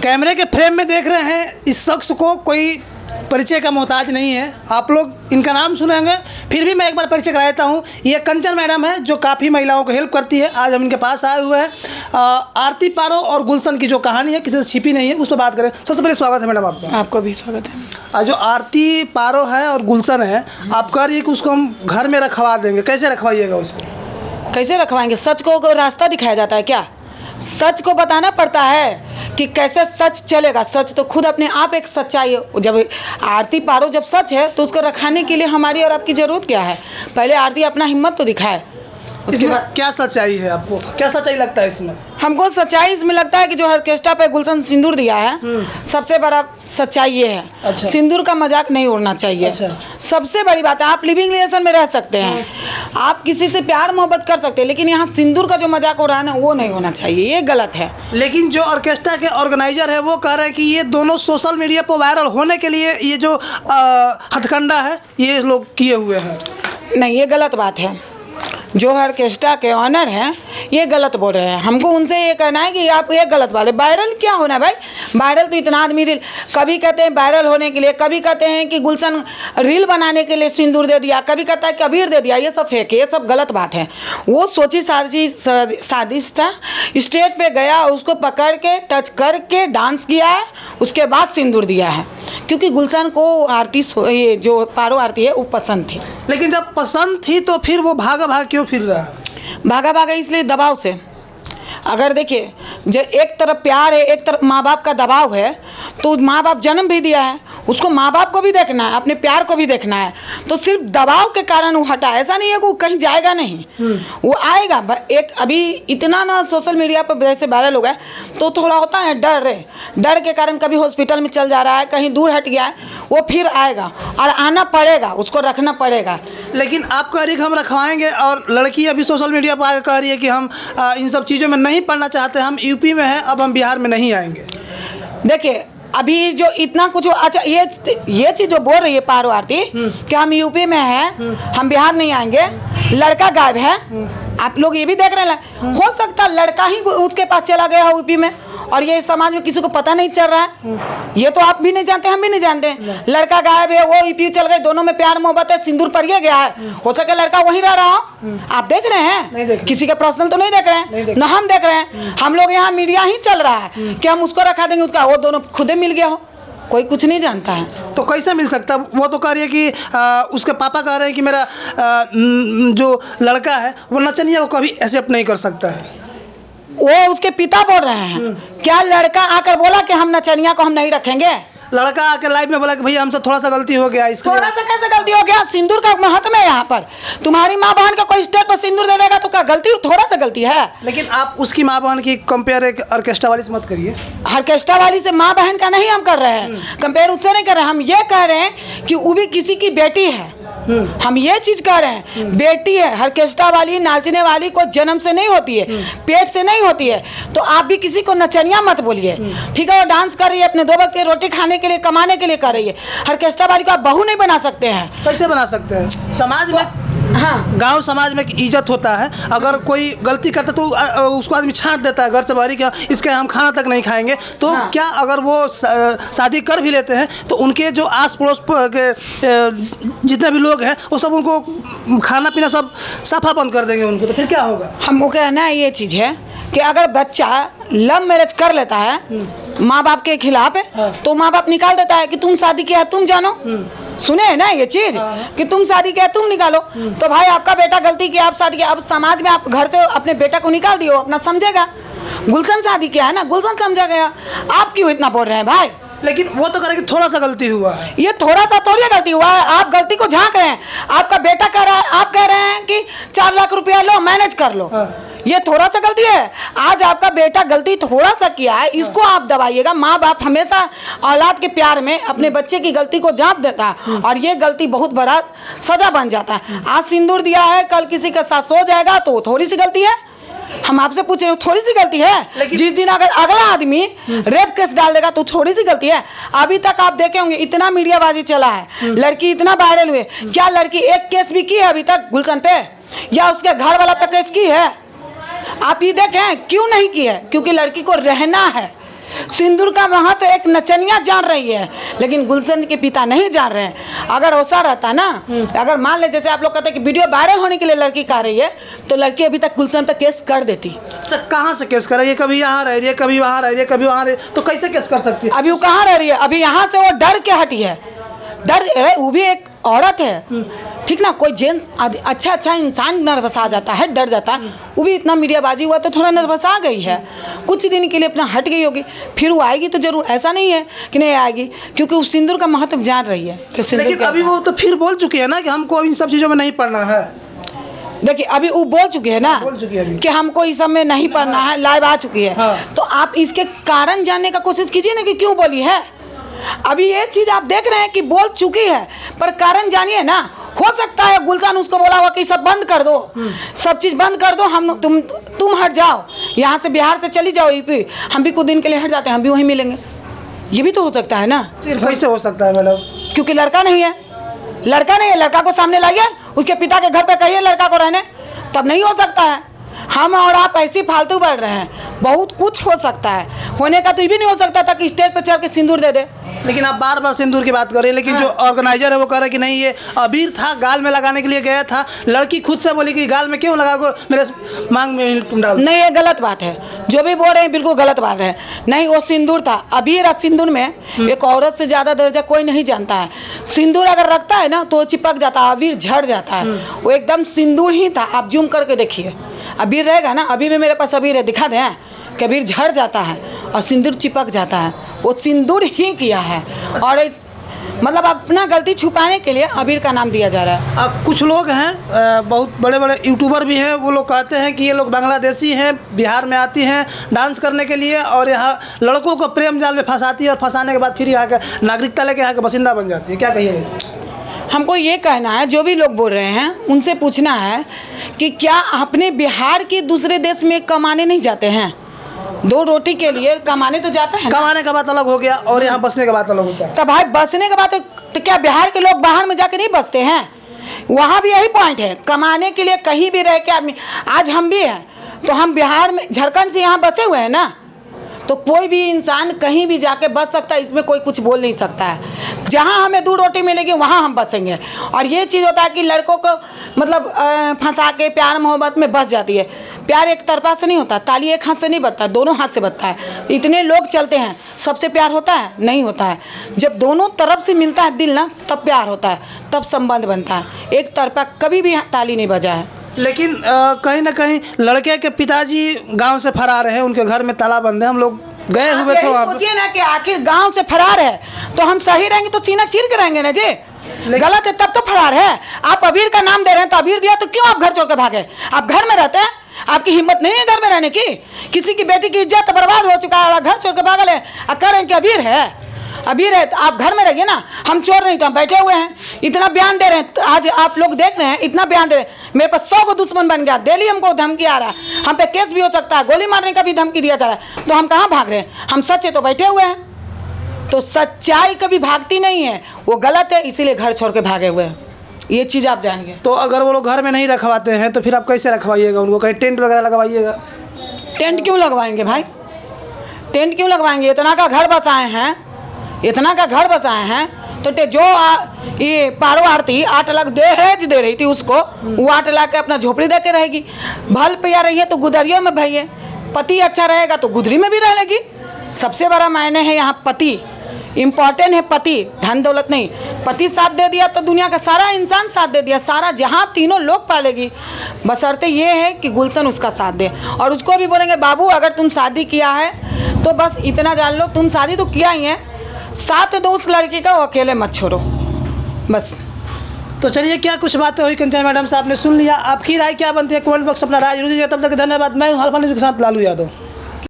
कैमरे के फ्रेम में देख रहे हैं इस शख्स को, कोई परिचय का मोहताज नहीं है। आप लोग इनका नाम सुनेंगे, फिर भी मैं एक बार परिचय करा देता हूँ। ये कंचन मैडम है जो काफ़ी महिलाओं को हेल्प करती है। आज हम इनके पास आए हुए हैं। आरती पारो और गुलशन की जो कहानी है किसी से छिपी नहीं है, उस पर बात करें। सबसे पहले स्वागत है मैडम आपका। आपको भी स्वागत है। जो आरती पारो है और गुलशन है, आप कह रही है कि उसको हम घर में रखवा देंगे, कैसे रखवाइएगा उसको? कैसे रखवाएंगे? सच को रास्ता दिखाया जाता है क्या? सच को बताना पड़ता है कि कैसे सच चलेगा। सच तो खुद अपने आप एक सच्चाई है। जब आरती पारो जब सच है तो उसको रखाने के लिए हमारी और आपकी ज़रूरत क्या है? पहले आरती अपना हिम्मत तो दिखाए। इसमें क्या सच्चाई है? आपको क्या सच्चाई लगता है इसमें? हमको सच्चाई इसमें लगता है कि जो ऑर्केस्ट्रा पे गुलशन सिंदूर दिया है, सबसे बड़ा सच्चाई ये है। अच्छा। सिंदूर का मजाक नहीं उड़ना चाहिए। अच्छा। सबसे बड़ी बात है, आप लिविंग रिलेशन में रह सकते हैं, आप किसी से प्यार मोहब्बत कर सकते हैं, लेकिन यहाँ सिंदूर का जो मजाक उड़ाना वो नहीं होना चाहिए, ये गलत है। लेकिन जो ऑर्केस्ट्रा के ऑर्गेनाइजर है वो कह रहे हैं कि ये दोनों सोशल मीडिया पर वायरल होने के लिए ये जो हथकंडा है ये लोग किए हुए हैं। नहीं, ये गलत बात है। जो ऑर्केस्ट्रा के ऑनर हैं ये गलत बोल रहे हैं। हमको उनसे ये कहना है कि आप ये गलत बात है। वायरल क्या होना है भाई? वायरल तो इतना आदमी रील, कभी कहते हैं वायरल होने के लिए, कभी कहते हैं कि गुलशन रील बनाने के लिए सिंदूर दे दिया, कभी कहता है कि अबीर दे दिया। ये सब फेक है, ये सब गलत बात है। वो सोची साजिश था। स्टेज पे गया, उसको पकड़ के टच करके डांस किया है, उसके बाद सिंदूर दिया है, क्योंकि गुलशन को आरती ये जो पारो आरती है वो पसंद थी। लेकिन जब पसंद थी तो फिर वो भागा भाग क्यों फिर रहा है? भागा इसलिए दबाव से। अगर देखिए, जो एक तरफ प्यार है, एक तरफ माँ बाप का दबाव है, तो माँ बाप जन्म भी दिया है, उसको माँ बाप को भी देखना है, अपने प्यार को भी देखना है। तो सिर्फ दबाव के कारण वो हटा, ऐसा नहीं है कि वो कहीं जाएगा नहीं, वो आएगा। एक अभी इतना ना सोशल मीडिया पर जैसे वायरल हो गया, तो थोड़ा होता है डर के कारण कभी हॉस्पिटल में चल जा रहा है, कहीं दूर हट गया है, वो फिर आएगा और आना पड़ेगा, उसको रखना पड़ेगा। लेकिन आप कह रही कि हम रखवाएंगे, और लड़की अभी सोशल मीडिया पर कह रही है कि हम इन सब चीज़ों में नहीं पढ़ना चाहते, हम यूपी में हैं, अब हम बिहार में नहीं आएंगे। देखिए, अभी जो इतना कुछ, अच्छा ये चीज़ जो बोल रही है पारो आरती कि हम यूपी में हैं, हम बिहार नहीं आएंगे, लड़का गायब है। आप लोग ये भी देख रहे हैं, हो सकता लड़का ही उसके पास चला गया हो यूपी में, और ये समाज में किसी को पता नहीं चल रहा है। ये तो आप भी नहीं जानते, हम भी नहीं जानते। लड़का गायब है, वो यूपी चल गए, दोनों में प्यार मोहब्बत है, सिंदूर पड़ गया है। हो सके लड़का वहीं रह रहा हो। आप देख रहे हैं? किसी के पर्सनल तो नहीं देख रहे हैं ना, हम देख रहे हैं। हम लोग यहाँ मीडिया ही चल रहा है कि हम उसको रखा देंगे, उसका वो दोनों खुद मिल गया हो, कोई कुछ नहीं जानता है। तो कैसे मिल सकता? वो तो कह रही है कि उसके पापा कह रहे हैं कि मेरा जो लड़का है वो नचनिया को कभी एक्सेप्ट नहीं कर सकता है। वो उसके पिता बोल रहे हैं। क्या लड़का आकर बोला कि हम नचनिया को हम नहीं रखेंगे? लड़का आकर लाइव में बोला कि भैया हमसे थोड़ा सा गलती हो गया। इसको थोड़ा सा कैसे गलती हो गया? सिंदूर का महत्व है यहाँ पर। तुम्हारी माँ बहन का कोई स्टेज पर सिंदूर दे देगा तो क्या गलती? थोड़ा सा गलती है। लेकिन आप उसकी माँ बहन की कंपेयर एक ऑर्केस्ट्रा वाली से मत करिए। ऑर्केस्ट्रा वाली से माँ बहन का नहीं हम कर रहे हैं, कंपेयर उससे नहीं कर रहे हैं। हम ये कह रहे हैं कि वो भी किसी की बेटी है। हम ये चीज कह रहे हैं, बेटी है। ऑर्केस्ट्रा वाली नाचने वाली को जन्म से नहीं होती है, पेट से नहीं होती है। तो आप भी किसी को नचनिया मत बोलिए, ठीक है? वो डांस कर रही है, अपने 2 वक्त की रोटी खाने के लिए, कमाने के लिए कर रही है। ऑर्केस्ट्रा वाली को आप बहू नहीं बना सकते हैं। कैसे बना सकते हैं? समाज में, हाँ, गांव समाज में इज्जत होता है। अगर कोई गलती करता तो उसको आदमी छांट देता है घर से बाहर, क्या इसके हम खाना तक नहीं खाएंगे। तो हाँ। क्या अगर वो शादी कर भी लेते हैं तो उनके जो आस पड़ोस के जितने भी लोग हैं वो सब उनको खाना पीना सब साफा बंद कर देंगे उनको, तो फिर क्या होगा? हमको कहना है ये चीज़ है कि अगर बच्चा लव मैरिज कर लेता है माँ बाप के खिलाफ, तो माँ बाप निकाल देता है कि तुम शादी किया है तुम जानो। सुने है ना ये चीज कि तुम शादी किया तुम निकालो। तो भाई आपका बेटा गलती किया, आप शादी किया, अब समाज में आप घर से अपने बेटा को निकाल दियो, अपना समझेगा। गुलशन शादी किया है ना, गुलशन समझा गया। आप क्यों इतना बोल रहे हैं भाई? लेकिन वो तो कह रहे कि थोड़ा सा गलती हुआ है। ये थोड़ा सा थोड़ी गलती हुआ है, आप गलती को झांक रहे हैं। आपका बेटा कह रहा है, आप कह रहे हैं कि 4 लाख रुपया लो, मैनेज कर लो। ये थोड़ा सा गलती है। आज आपका बेटा गलती थोड़ा सा किया है, इसको आप दबाइएगा। माँ बाप हमेशा औलाद के प्यार में अपने बच्चे की गलती को जांच देता है, और ये गलती बहुत बड़ा सजा बन जाता है। आज सिंदूर दिया है, कल किसी के साथ सो जाएगा तो थोड़ी सी गलती है। हम आपसे पूछ रहे हो, थोड़ी सी गलती है? जिस दिन अगर अगला आदमी रेप केस डाल देगा तो थोड़ी सी गलती है? अभी तक आप देखे होंगे इतना मीडियाबाजी चला है, लड़की इतना वायरल हुए, क्या लड़की एक केस भी की है अभी तक गुलशन पे, या उसके घर वाला पे केस की है? आप ये देखें, क्यों नहीं की है? क्योंकि लड़की को रहना है, सिंदूर का महत्व एक नचनिया जान रही है, लेकिन गुलशन के पिता नहीं जान रहे हैं। अगर ऐसा रहता ना, अगर मान ले जैसे आप लोग कहते हैं कि वीडियो वायरल होने के लिए लड़की कह रही है, तो लड़की अभी तक गुलशन पे केस कर देती। तो कहाँ से केस कर रही है? कभी यहाँ रह रही है, कभी वहाँ रह रही है, कभी वहाँ रह रही है, तो कैसे केस कर सकती है? अभी वो कहाँ रह रही है? अभी यहाँ से वो डर के हटी है। डर, वो भी एक औरत है, ठीक ना। कोई जेंट्स अच्छा इंसान नर्वस आ जाता है, डर जाता है। वो भी इतना मीडियाबाजी हुआ तो थोड़ा नर्वस आ गई है, कुछ दिन के लिए अपना हट गई होगी, फिर वो आएगी तो जरूर, ऐसा नहीं है कि नहीं आएगी, क्योंकि उस सिंदूर का महत्व जान रही है कि सिंदूर। लेकिन अभी वो तो फिर बोल चुकी है ना कि हमको इन सब चीज़ों में नहीं पढ़ना है। देखिए अभी वो बोल चुकी है ना, बोल चुकी है कि हमको इस सब में नहीं पढ़ना है, लाइव आ चुकी है। हाँ। तो आप इसके कारण जानने का कोशिश कीजिए ना कि क्यों बोली है। अभी ये चीज़ आप देख रहे हैं कि बोल चुकी है, पर कारण जानिए ना। हो सकता है गुलशन उसको बोला हुआ कि सब बंद कर दो, सब चीज़ बंद कर दो, हम तुम हट जाओ, यहाँ से बिहार से चली जाओ यूपी, हम भी कुछ दिन के लिए हट जाते हैं, हम भी वहीं मिलेंगे। ये भी तो हो सकता है ना। कैसे हो सकता है मैडम? क्योंकि लड़का नहीं है, लड़का को सामने लाइए, उसके पिता के घर पे कहिए लड़का को रहने, तब नहीं हो सकता है। हम और आप ऐसे फालतू बढ़ रहे हैं, बहुत कुछ हो सकता है। होने का तो ये भी नहीं हो सकता था कि स्टेज पर चढ़ के सिंदूर दे दे। लेकिन आप बार बार सिंदूर की बात कर रहे हैं, लेकिन जो ऑर्गेनाइजर है वो कह रहा है कि नहीं, ये अबीर था, गाल में लगाने के लिए गया था। लड़की खुद से बोली कि गाल में क्यों लगा, मेरे मांग में तुम डाल। नहीं, ये गलत बात है, जो भी बोल रहे हैं बिल्कुल गलत बात है। नहीं, वो सिंदूर था। अबीर और सिंदूर में एक औरत से ज़्यादा दर्जा कोई नहीं जानता है। सिंदूर अगर रखता है ना तो चिपक जाता है, अबीर झड़ जाता है। वो एकदम सिंदूर ही था। आप जूम करके देखिए, अबीर रहेगा ना, अभी भी मेरे पास अबीर है, दिखा दें, कबीर झड़ जाता है और सिंदूर चिपक जाता है। वो सिंदूर ही किया है, और मतलब अपना गलती छुपाने के लिए अबीर का नाम दिया जा रहा है। कुछ लोग हैं, बहुत बड़े बड़े यूट्यूबर भी हैं, वो लोग कहते हैं कि ये लोग बांग्लादेशी हैं, बिहार में आती हैं डांस करने के लिए, और यहाँ लड़कों को प्रेम जाल में फंसाती है, और फंसाने के बाद फिर यहाँ का नागरिकता लेके यहाँ के बासिंदा बन जाती है। क्या कहिए इसमें? हमको ये कहना है, जो भी लोग बोल रहे हैं उनसे पूछना है कि क्या अपने बिहार के दूसरे देश में कमाने नहीं जाते हैं? दो रोटी के लिए कमाने तो जाते हैं। कमाने का बात अलग हो गया, और यहाँ बसने का बात अलग होता है। तो भाई बसने के बाद तो क्या बिहार के लोग बाहर में जाके नहीं बसते हैं? वहाँ भी यही पॉइंट है, कमाने के लिए कहीं भी रह के आदमी। आज हम भी हैं तो हम बिहार में, झारखंड से यहाँ बसे हुए हैं ना, तो कोई भी इंसान कहीं भी जाके बस सकता है, इसमें कोई कुछ बोल नहीं सकता है। जहाँ हमें 2 रोटी मिलेगी वहाँ हम बसेंगे। और ये चीज़ होता है कि लड़कों को मतलब फंसा के प्यार मोहब्बत में बस जाती है। प्यार एक तरफा से नहीं होता, ताली एक हाथ से नहीं बजता, दोनों हाथ से बजता है। इतने लोग चलते हैं, सबसे प्यार होता है? नहीं होता है। जब दोनों तरफ से मिलता है दिल ना, तब प्यार होता है, तब संबंध बनता है। एक तरफा कभी भी ताली नहीं बजा है। लेकिन कहीं ना कहीं लड़के के पिताजी गांव से फरार हैं, उनके घर में ताला बंद है। हम लोग गए हुए थे वहाँ। सोचिए ना कि आखिर गांव से फरार है तो हम सही रहेंगे तो सीना चीर के रहेंगे ना जी। गलत है तब तो फरार है। आप अबीर का नाम दे रहे हैं तो अबीर दिया तो क्यों आप घर छोड़ के भागे? आप घर में रहते हैं, आपकी हिम्मत नहीं है घर में रहने की। किसी की बेटी की इज्जत बर्बाद हो चुका है, घर छोड़ के भागल है, कह रहे हैं कि अबीर है। अबीर है तो आप घर में रहिए ना। हम चोर नहीं तो हम बैठे हुए हैं, इतना बयान दे रहे हैं। आज आप लोग देख रहे हैं, इतना बयान दे रहे हैं। मेरे पास 100 को दुश्मन बन गया, डेली हमको धमकी आ रहा है, हम पे केस भी हो सकता है, गोली मारने का भी धमकी दिया जा रहा है। तो हम कहाँ भाग रहे हैं? हम सच है तो बैठे हुए हैं। तो सच्चाई कभी भागती नहीं है, वो गलत है, इसीलिए घर छोड़ के भागे हुए हैं। ये चीज़ आप जानिए। तो अगर वो लोग घर में नहीं रखवाते हैं तो फिर आप कैसे रखवाइएगा उनको? कहीं टेंट वगैरह लगवाइएगा? टेंट क्यों लगवाएंगे भाई? टेंट क्यों लगवाएंगे? इतना का घर बसाए हैं, इतना का घर बसाए हैं तो जो ये पारो आरती 8 लाख दहेज दे रही थी उसको, वो 8 लाख के अपना झोपड़ी दे के रहेगी। भल पिया रही है तो गुदरियों में भैया, पति अच्छा रहेगा तो गुदरी में भी रह लेगी। सबसे बड़ा मायने है यहाँ पति, इम्पॉर्टेंट है पति, धन दौलत नहीं। पति साथ दे दिया तो दुनिया का सारा इंसान साथ दे दिया, सारा जहाँ तीनों लोग पालेगी। बशर्ते ये है कि गुलशन उसका साथ दे, और उसको भी बोलेंगे बाबू अगर तुम शादी किया है तो बस इतना जान लो, तुम शादी तो किया ही है, साथ दो उस लड़की का, वो अकेले मत छोड़ो बस। तो चलिए, क्या कुछ बातें हुई कंचन मैडम से आपने सुन लिया। आपकी राय क्या बनती है? कमेंट बॉक्स अपना राय जरूर दीजिए। तब तक धन्यवाद। मैं हूं हल्फा न्यूज़ के साथ लालू यादव।